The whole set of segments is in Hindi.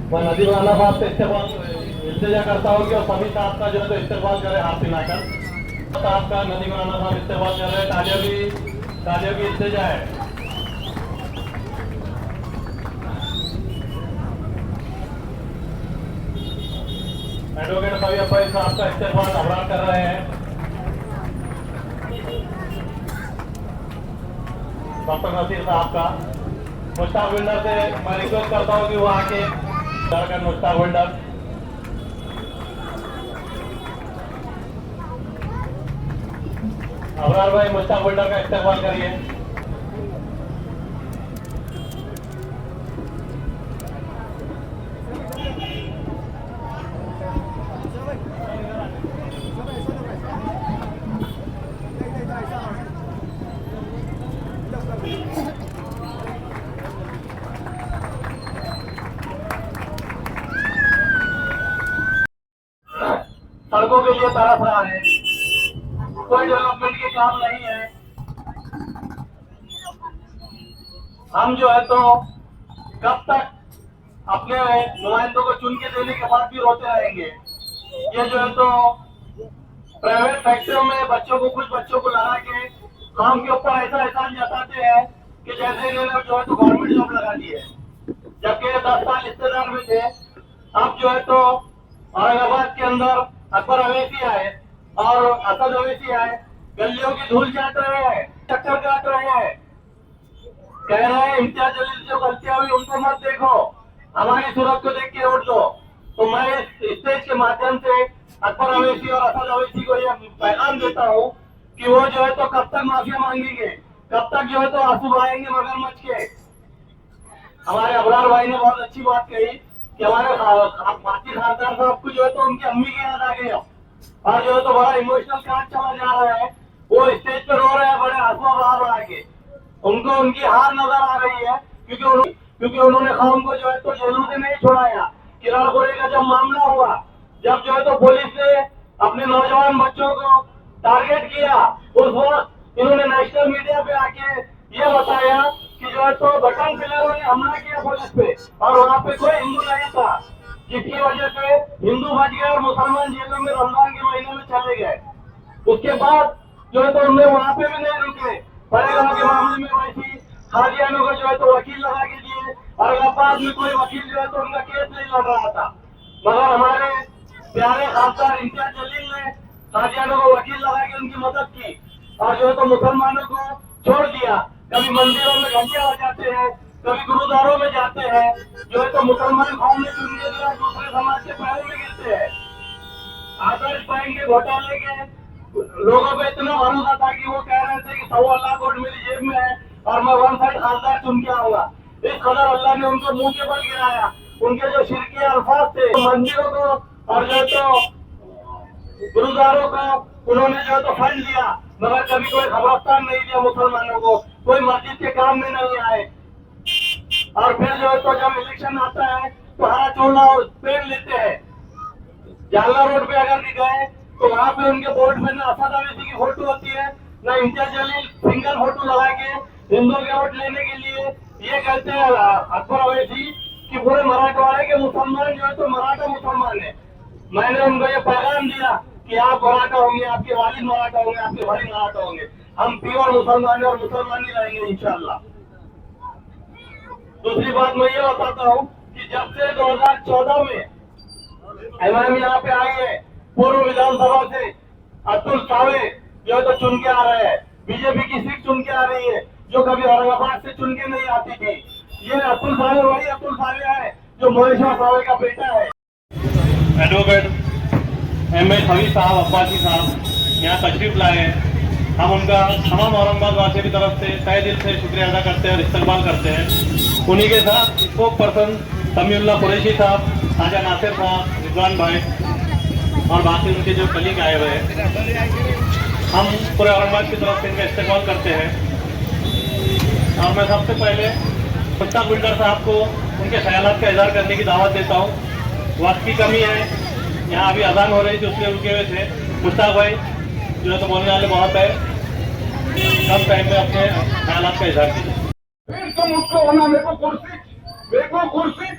मैं नदीम राना साहब से इस्तेमाल इल्तिजा करता हूँ कि और सभी साहब का जो है तो इस्तेमाल करें हाथ मिलाकर। साहब का नदीम राना साहब इस्तेमाल कर रहे हैं, तालिया भी इल्तिजा है। एडवोकेट सभी अब्बाई साहब का इस्तेमाल अबरार कर रहे हैं। डॉक्टर नसीर साहब का मुश्ताक बिल्डर से मैं रिक्वेस्ट करता हूँ कि वो आके मुश्ताक बिल्डर अबरार भाई मुश्ताक बिल्डर का इस्तेमाल करिए। सड़कों के लिए तरस रहा है, कोई डेवलपमेंट के काम नहीं है। हम जो है तो कब तक अपने नुमाइंदों को चुन के देने के बाद भी रोते रहेंगे। ये जो है तो प्राइवेट फैक्ट्रियों में कुछ बच्चों को लगा के काम के ऊपर ऐसा एहसान जताते हैं कि जैसे इन्होंने जो है तो गवर्नमेंट जॉब लगा दी है, जबकि 10 साल रिश्तेदार में थे। अब जो है तो औरंगाबाद के अंदर अकबर अवैसी आए और असद अवैसी आए, गलियों की धूल चाट रहे हैं, चक्कर काट रहे हैं, कह रहे हैं इम्तियाज जलील जो गलतियां हुई उनको मत देखो, हमारी सूरत को देख के वोट दो। तो मैं इस स्टेज के माध्यम से अकबर अवैसी और असद अवैसी को यह पैगाम देता हूँ कि वो जो है तो कब तक माफिया मांगेंगे, कब तक जो है तो आंसू बहाएंगे मगरमच्छ के। हमारे अबरार भाई ने बहुत अच्छी बात कही कि हमारे पार्टी खासदार साहब को जो है तो उनकी अम्मी की याद आ गई और जो है तो बड़ा इमोशनल कार्ड चला जा रहा है। वो स्टेज पे रो रहे हैं बड़े आंसू बहा के, उनको उनकी हार नजर आ रही है क्योंकि उन्होंने कौम को जो है तो जेलों से नहीं छोड़ाया। किराड़पुरे का जब मामला हुआ, जब जो है तो पुलिस ने अपने नौजवान बच्चों को टारगेट किया, उस वक्त इन्होंने नेशनल मीडिया पे आके ये बताया कि जो है तो बटन फिलरों ने हमला किया पुलिस पे और वहाँ पे कोई हिंदू नहीं था, जिसकी वजह से हिंदू बच गए और मुसलमान जेलों में रमजान के महीने में चले गए। उसके बाद जो है तो उनने वहाँ पे भी नहीं रुके, परेगाम के मामले में वैसी खादियानों को जो है तो वकील लगा के दिए और इलाहाबाद में कोई वकील जो है तो उनका केस नहीं लड़ रहा था, मगर हमारे प्यारे खासदार इम्तियाज जलील ने खादियानों को वकील लगा के उनकी मदद की और जो है तो मुसलमानों को छोड़ दिया। कभी मंदिरों में घंटियां बजाते हैं, कभी गुरुद्वारों में जाते हैं, जो है तो मुसलमान कौम ने चुन के दिया, दूसरे समाज के पैरों में गिरते हैं। आदर्श बैंक के घोटाले के लोगों पे इतना भरोसा था कि वो कह रहे थे कि 1.25 लाख वोट मेरी जेब में है और मैं 1 साइड खासदार चुन के आऊंगा। इस कदर अल्लाह ने उनको मुंह के बल गिराया। उनके जो शिरकी अल्फाज थे, मंदिरों को और जो तो गुरुद्वारों को उन्होंने जो है तो फंड दिया, मगर कभी कोई खबरस्तान नहीं दिया मुसलमानों को, कोई मस्जिद के काम में नहीं आए। और फिर जो है तो जब इलेक्शन आता है तो हरा चोला और पेड़ लेते हैं। जालना रोड पे अगर भी गए तो वहाँ पे उनके बोर्ड में न असद अवैसी की फोटो होती है, न इम्तियाज जलील सिंगल फोटो लगा के हिंदुओं के वोट लेने के लिए ये कहते हैं अकबर अवैसी कि पूरे मराठवाड़े के मुसलमान जो है तो मराठा मुसलमान है। मैंने उनको ये पैगाम दिया कि आप मराठा होंगे, आपके वालिद मराठा होंगे, आपके भाई मराठा होंगे, हम प्योर मुसलमान और मुसलमान ही रहेंगे इंशाल्लाह। दूसरी बात मैं ये बताता हूँ कि जब से 2014 में इमाम यहाँ पे आई है, पूर्व विधानसभा से अतुल सावे जो है तो चुन के आ रहे हैं, बीजेपी की सीट चुन के आ रही है जो कभी औरंगाबाद से चुन के नहीं आती थी। ये अतुल सावे वही अतुल सावे है जो महेश्वर सावे का बेटा है। Advocate M.A. खवी साहब अब्बासी साहब यहाँ तशरीफ लाए, हम उनका तमाम औरंगाबाद वासियों की तरफ से तहे दिल से शुक्रिया अदा करते हैं और इस्तकबाल करते हैं। उन्हीं के साथ स्पोक पर्सन समीउल्लाह कुरैशी साहब, खाजा नासिर साहब, रिजवान भाई और बाकी उनके जो कलीग आए हुए हैं, हम पूरे औरंगाबाद की तरफ से इनका इस्तेमाल करते हैं। और मैं सबसे पहले मुश्ताक बिल्डर साहब को उनके ख्यालात का इजहार करने की दावत देता हूँ। वक्त की कमी है, यहाँ अभी अजान हो रही थी उसलिए रुके हुए थे। मुश्ताक भाई जो है तो बोलने वाले बहुत है, कम टाइम में अपने ख्यालात का इजहार कीजिए। फिर तुम उसको होना मेरे को कुर्सी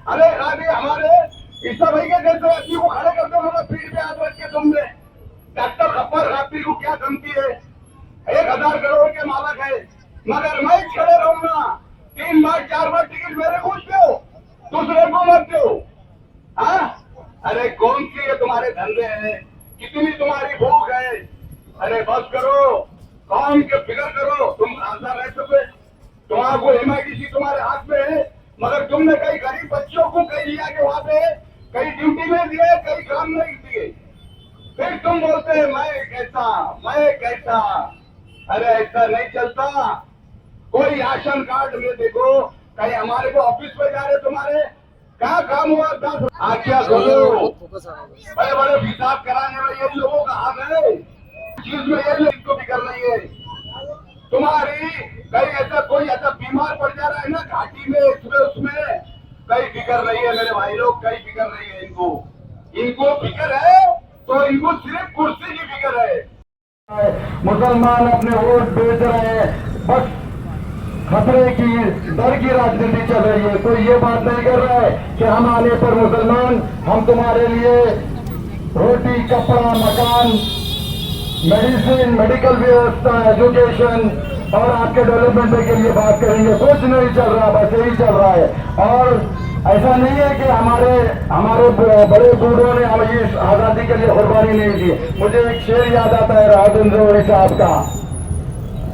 अरे अभी हमारे ईसा भाई के जैसे व्यक्ति को खड़े करते हो पीठ पे हाथ रख के तुमने डॉक्टर खप्पर रात्रि को क्या धमकी है 1,000 करोड़ के मालक है मगर मैं खड़े रहूंगा 3 बार 4 बार टिकट मेरे को दो दूसरे को मत दो। हाँ अरे कौन सी ये तुम्हारे धंधे हैं कितनी तुम्हारी भूख है। अरे बस करो कौन के फिक्र करो तुम आशा रह सके तुम्हारा एमआईडीसी तुम्हारे हाथ में है मगर तुमने कई गरीब बच्चों को कहीं लिया के वहां पे कई ड्यूटी में दिए कई काम नहीं दिए फिर तुम बोलते हैं मैं कैसा। अरे ऐसा नहीं चलता। कोई राशन कार्ड में देखो कहीं हमारे को ऑफिस में जा रहे तुम्हारे क्या काम हुआ 10 क्या करो बड़े बड़े हिसाब कराने में ये लोगों का हाथ है चीज में ये इसको भी करना ही है। तुम्हारी कहीं ऐसा कोई ऐसा बीमार पड़ जा रहा है ना घाटी में उसमें कहीं फिक्र नहीं है मेरे भाई लोग कहीं फिक्र नहीं है इनको फिक्र है तो इनको सिर्फ कुर्सी की फिक्र है। मुसलमान अपने वोट बेच रहे हैं बस खतरे की डर की राजनीति चल रही है। कोई ये बात नहीं कर रहा है कि हम आने पर मुसलमान हम तुम्हारे लिए रोटी कपड़ा मकान मेडिसिन मेडिकल व्यवस्था एजुकेशन और आपके डेवलपमेंट के लिए बात करेंगे। कुछ नहीं चल रहा बस यही चल रहा है। और ऐसा नहीं है कि हमारे बड़े बूढ़ों ने इस आजादी के लिए कुर्बानी नहीं दी। मुझे एक शेर याद आता है राहत साहब का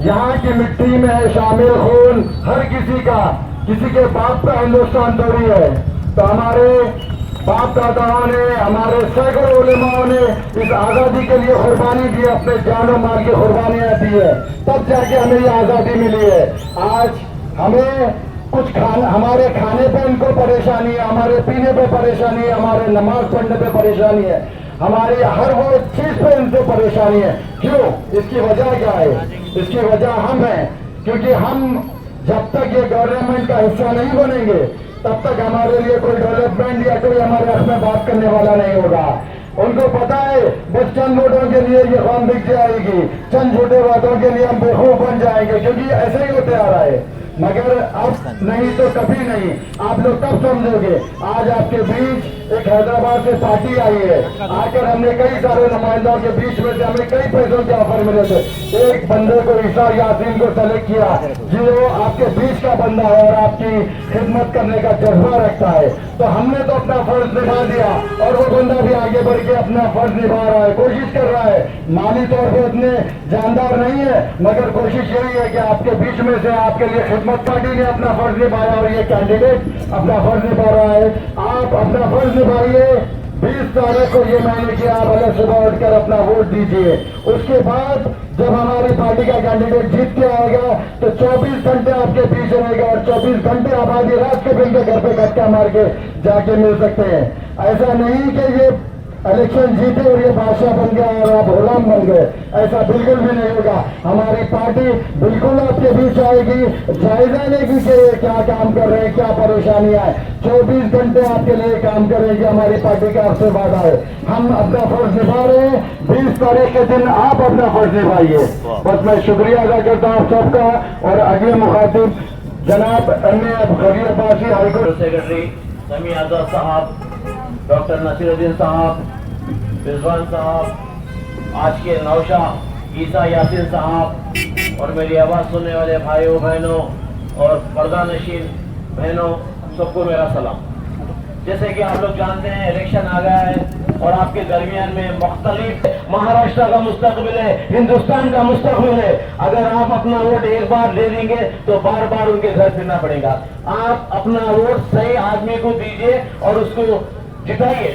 यहाँ की मिट्टी में शामिल खून हर किसी का किसी के बाप का हिंदुस्तान थोड़ी है। तो हमारे बाप दादाओं ने हमारे सैकड़ों उलेमाओं ने इस आजादी के लिए कुर्बानी दी अपने जानो माल की कुर्बानियां दी है तब जाके हमें ये आजादी मिली है। आज हमें कुछ खाना हमारे खाने पे इनको परेशानी है हमारे पीने पे परेशानी है हमारे नमाज पढ़ने पे परेशानी है हमारी हर वो चीज पे इनसे परेशानी है। क्यों इसकी वजह क्या है? इसकी वजह हम है क्योंकि हम जब तक ये गवर्नमेंट का हिस्सा नहीं बनेंगे तब तक हमारे लिए कोई डेवलपमेंट या कोई हमारे हक में बात करने वाला नहीं होगा। उनको पता है बस चंद वोटों के लिए ये कौम दिख जाएगी चंद छोटे बातों के लिए हम बेवकूफ बन जाएंगे क्योंकि ऐसे ही होते आ रहा है। मगर अब नहीं तो कभी नहीं। आप लोग कब समझोगे? आज आपके बीच एक हैदराबाद से पार्टी आई है आकर हमने कई सारे नुमाइंदों के बीच में से हमें कई पैसों के ऑफर मिले थे। एक बंदे को ईसा यासीन को सेलेक्ट किया जो आपके बीच का बंदा है और आपकी खिदमत करने का जज्बा रखता है। तो हमने तो अपना फर्ज निभा दिया और वो बंदा भी आगे बढ़ के अपना फर्ज निभा रहा है कोशिश कर रहा है। माली तौर पर उतने जानदार नहीं है मगर कोशिश यही है कि आपके बीच में से आपके लिए खिदमत पार्टी ने अपना फर्ज निभाया और ये कैंडिडेट अपना फर्ज निभा रहा है। आप अपना फर्ज निभाइए। 20 तारीख को ये महीने की आप अलग सुबह उठकर अपना वोट दीजिए। उसके बाद जब हमारी पार्टी का कैंडिडेट जीत के आएगा तो 24 घंटे आपके पीछे रहेगा और 24 घंटे आप आधी रात के फिर के घर पे धक्का मार के जाके मिल सकते हैं। ऐसा नहीं कि ये इलेक्शन जीते और ये बादशाह बन गया और आप गुलाम बन गए, ऐसा बिल्कुल भी नहीं होगा। हमारी पार्टी बिल्कुल आपके बीच आएगी, जायजा लेगी कि ये क्या काम कर रहे हैं, क्या परेशानियां है। 24 घंटे आपके लिए काम करेगी हमारी पार्टी का आपसे वादा है। हम अपना फर्ज निभा रहे हैं। 20 तारीख के दिन आप अपना फर्ज निभाइए। बस मैं शुक्रिया अदा करता हूँ सबका। और अगले मुखातिब जनाब एम.ए. खबीर अब्बासी हाईकोर्ट सेक्रेटरी समी आजाद साहब, डॉक्टर नसीरुद्दीन साहब, रिजवान साहब, आज के नौशाह ईसा यासीन साहब और मेरी आवाज़ सुनने वाले भाइयों बहनों और पर्दा नशीन बहनों सबको मेरा सलाम। जैसे कि आप लोग जानते हैं इलेक्शन आ गया है और आपके दरमियान में मुख्तलिफ महाराष्ट्र का मुस्तकबिल है, हिंदुस्तान का मुस्तकबिल है। अगर आप अपना वोट एक बार दे देंगे तो बार बार उनके घर फिरना पड़ेगा। आप अपना वोट सही आदमी को दीजिए और उसको जिताइए,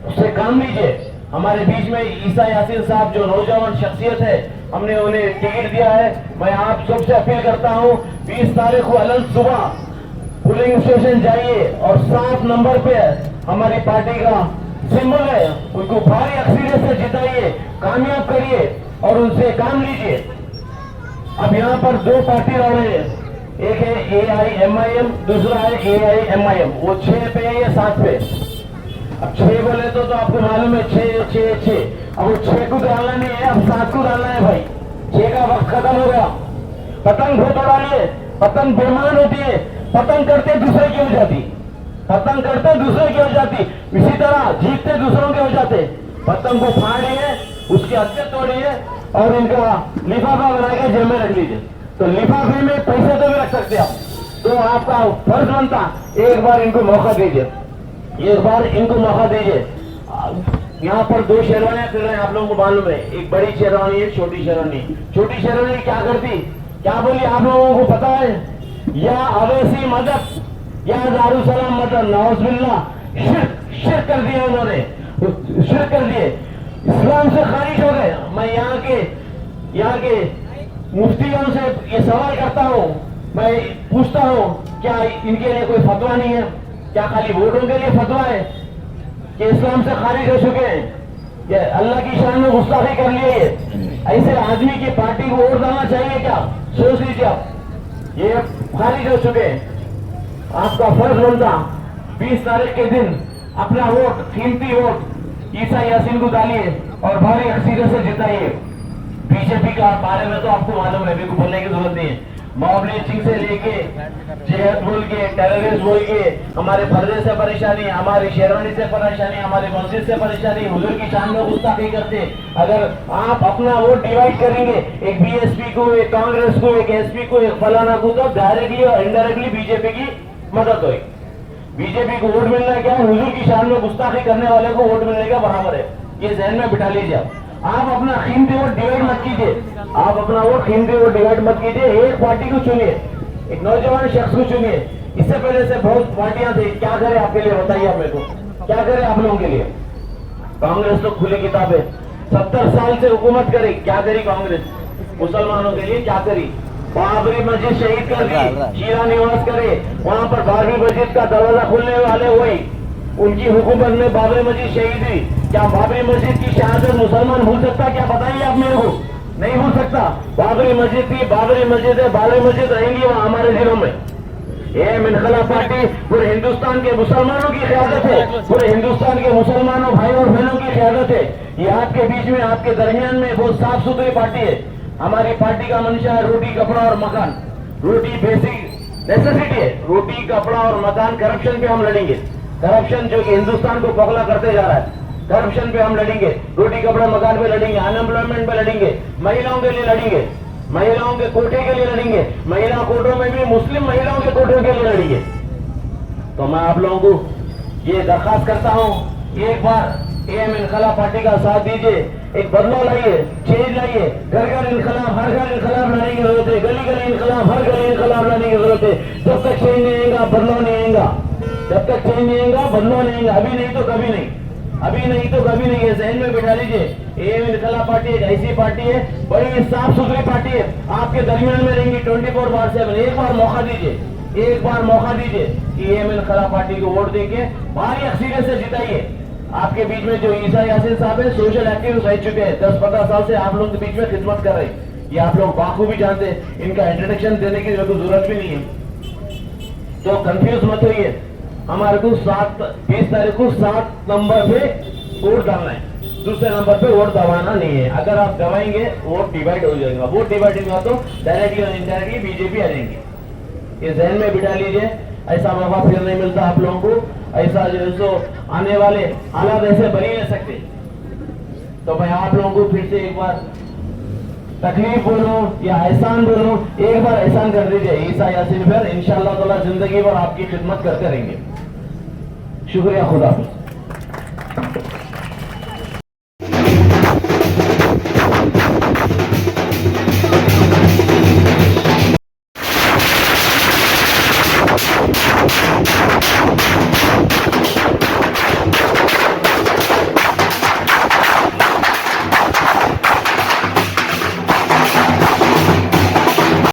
उससे काम लीजिए। हमारे बीच में ईसा यासीन साहब जो नौजवान शख्सियत है, हमने उन्हें टिकट दिया है। मैं आप सबसे अपील करता हूँ 20 तारीख को अलग सुबह पोलिंग स्टेशन जाइए और 7 नंबर पे हमारी पार्टी का सिंबल है, उनको भारी अक्सरियत से जिताइए, कामयाब करिए और उनसे काम लीजिए। अब यहाँ पर 2 पार्टी लड़ रहे हैं, एक है AIMIM, दूसरा है AIMIM। वो 6 पे है या 7 पे? अब 6 बोले तो आपको मालूम है 6। अब वो 6 को डालना नहीं है, अब 7 को डालना है भाई। 6 का वक्त खत्म हो गया। पतंग बहुत उड़ाइए, पतंग बेमान होती है, पतंग करते दूसरे की हो जाती। पतंग करते दूसरे की हो जाती, इसी तरह जीतते दूसरों के हो जाते। पतंग को फाड़िए, उसके हत्थे तोड़िए और इनका लिफाफा बना के जेब में रख लीजिए। तो लिफाफे में पैसे तो भी रख सकते आप। तो आपका फर्ज बनता एक बार इनको मौका दीजिए, एक बार इनको मौका दीजिए। यहाँ पर दो शेरवानियां फिर रहे हैं, आप लोगों को मालूम है, एक बड़ी शेरवानी एक छोटी शेरवानी। छोटी शेरवानी क्या करती, क्या बोली आप लोगों को पता है? या अवैसी मदद या दारुसलाम मदद, नाउज़ुबिल्लाह, शिर्क कर दिया उन्होंने, शिर्क कर दिए, इस्लाम से खारिज हो गए। मैं यहाँ के मुफ्तियों से ये सवाल करता हूँ, मैं पूछता हूँ, क्या इनके लिए कोई फतवा नहीं है? क्या खाली वोटों के लिए फतवा है कि इस्लाम से खारिज हो चुके हैं? ये अल्लाह की शान में गुस्ताखी कर लिए। ऐसे आदमी की पार्टी को वोट डालना चाहिए क्या? सोच लीजिए आप, ये खारिज हो चुके हैं। आपका फर्ज बनता 20 तारीख के दिन अपना वोट, कीमती वोट ईसा यासीन को डालिए और भारी अक्सरियत से जिताइए। बीजेपी का बारे में तो आपको मालूम है, मेरे को बोलने की जरूरत नहीं है। मॉब लिंचिंग से लेके जिहाद बोल के, टेररिस्ट बोल के, हमारे पर्दे से परेशानी, हमारी शेरवानी से परेशानी, हमारी मस्जिद से परेशानी, हुजूर की शान में गुस्ताखी करते। अगर आप अपना वोट डिवाइड करेंगे, एक बीएसपी को, एक कांग्रेस को, एक एसपी को, एक फलाना को, तो डायरेक्टली और इनडायरेक्टली बीजेपी की मदद हुई। बीजेपी को वोट मिलना क्या है? हुजूर की शान में गुस्ताखी करने वाले को वोट मिलने का बराबर है। ये जहन में बिठा लीजिए। आप अपना कीमती वोट डिवाइड मत कीजिए, आप अपना वोट कीमती वोट डिवाइड मत कीजिए। एक पार्टी को चुनिए, एक नौजवान शख्स को चुनिए। इससे पहले से बहुत पार्टियां थी, क्या करे आपके लिए बताइए आप मेरे को, क्या करे आप लोगों के लिए? कांग्रेस तो खुली किताब है, 70 साल से हुकूमत करे, क्या करी कांग्रेस? मुसलमानों के लिए क्या करी? बाबरी मस्जिद शहीद कर दी, शीरा निवास करे, वहां पर बाबरी मस्जिद का दरवाजा खुलने वाले हुई, उनकी हुकूमत में बाबरी मस्जिद शहीद हुई। क्या बाबरी मस्जिद की शहादत मुसलमान भूल सकता? क्या बताइए आप मेरे को? नहीं भूल सकता। बाबरी मस्जिद थी, बाबरी मस्जिद है, बाबरी मस्जिद रहेंगी वहां हमारे जिलों में। ये मिनखला पार्टी पूरे हिंदुस्तान के मुसलमानों की क़यादत है, पूरे हिंदुस्तान के मुसलमानों भाई और बहनों की क़यादत है। ये आपके बीच में, आपके दरमियान में बहुत साफ सुथरी पार्टी है। हमारी पार्टी का मंशा है रोटी, कपड़ा और मकान। रोटी बेसिक नेसेसिटी है, रोटी, कपड़ा और मकान। करप्शन पे हम लड़ेंगे, करप्शन जो कि हिंदुस्तान को पगला करते जा रहा है, करप्शन पे हम लड़ेंगे, रोटी, कपड़ा, मकान पे लड़ेंगे, अनएम्प्लॉयमेंट पे लड़ेंगे, महिलाओं के लिए लड़ेंगे, महिलाओं के कोटे के लिए लड़ेंगे, महिला कोटों में भी मुस्लिम महिलाओं के कोटों के लिए लड़ेंगे। तो मैं आप लोगों को ये दरखास्त करता हूँ, एक बार एम इनकलाब पार्टी का साथ दीजिए, एक बदलाव लाइए, चेंज लाइए। घर घर इनकलाब, हर घर इनकलाब लाने की जरूरत है, गली गली इनकलाब, हर गली इनकलाब लाने की जरूरत है। जब तक चेंज नहीं आएगा बदलाव नहीं आएगा, जब तक चेंज नहीं आएगा बदलाव नहीं आएगा। अभी नहीं तो कभी नहीं, अभी नहीं तो कभी नहीं है, जहन में बिठा लीजिए। एम इनकलाब पार्टी एक ऐसी पार्टी है, बड़ी साफ सुथरी पार्टी है, आपके दरमियान में रहेंगी 24/7। एक बार मौका दीजिए, एक बार मौका दीजिए कि एम इनकलाब पार्टी को वोट देके भारी अक्सरियत से जिताइए। आपके बीच में जो ईसा यासीन साहब है, सोशल एक्टिविस्ट रह चुके हैं, 10-15 साल से आप लोगों के बीच में खिदमत कर रहे हैं, ये आप लोग बाखूबी जानते हैं। इनका इंट्रोडक्शन देने की जरूरत भी नहीं है, तो कंफ्यूज मत होइए। हमारे को 20 तारीख को 7 नंबर पे वोट डालना है, दूसरे नंबर पे वोट दबाना नहीं है। अगर आप दबाएंगे वोट डिवाइड हो जाएगा, वोट डिवाइड होगा तो डायरेक्टली और इनडायरेक्टली बीजेपी आ जाएंगे। ये जहन में बिठा लीजिए, ऐसा मौका फिर नहीं मिलता आप लोगों को। ऐसा जो है सो आने वाले हालात ऐसे बन ही नहीं सकते। तो मैं आप लोगों को फिर से एक बार तकलीफ बोलूं या एहसान बोलूं, एक बार एहसान कर दीजिए ईसा यासीन पर, इंशाअल्लाह ताला जिंदगी भर आपकी खिदमत करते रहेंगे। शुक्रिया, खुदा हाफिज़।